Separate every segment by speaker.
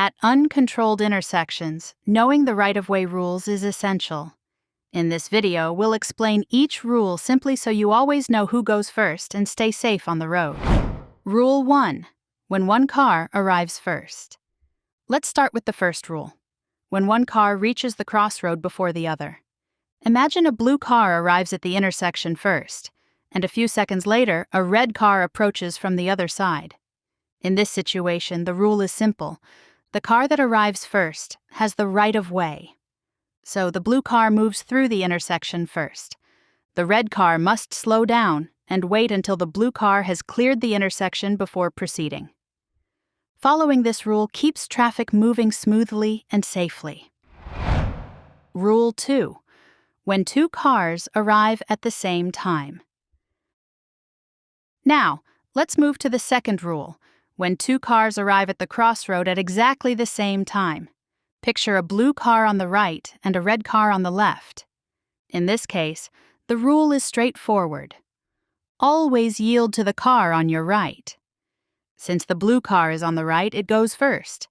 Speaker 1: At uncontrolled intersections, knowing the right-of-way rules is essential. In this video, we'll explain each rule simply so you always know who goes first and stay safe on the road. Rule 1. When one car arrives first. Let's start with the first rule. When one car reaches the crossroad before the other. Imagine a blue car arrives at the intersection first, and a few seconds later, a red car approaches from the other side. In this situation, the rule is simple. The car that arrives first has the right-of-way. So the blue car moves through the intersection first. The red car must slow down and wait until the blue car has cleared the intersection before proceeding. Following this rule keeps traffic moving smoothly and safely. Rule 2. When two cars arrive at the same time. Now, let's move to the second rule. When two cars arrive at the crossroad at exactly the same time. Picture a blue car on the right and a red car on the left. In this case, the rule is straightforward. Always yield to the car on your right. Since the blue car is on the right, it goes first.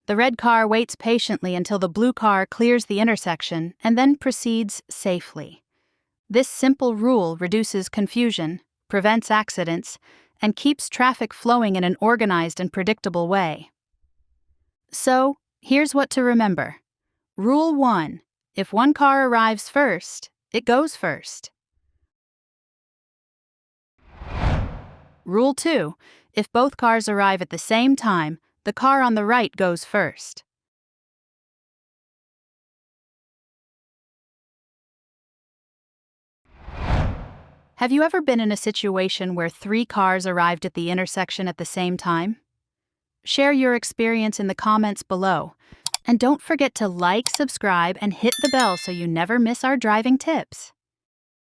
Speaker 1: The red car waits patiently until the blue car clears the intersection and then proceeds safely. This simple rule reduces confusion, prevents accidents, and keeps traffic flowing in an organized and predictable way. So, here's what to remember. Rule 1. If one car arrives first, it goes first. Rule 2. If both cars arrive at the same time, the car on the right goes first. Have you ever been in a situation where 3 cars arrived at the intersection at the same time? Share your experience in the comments below. And don't forget to like, subscribe, and hit the bell so you never miss our driving tips.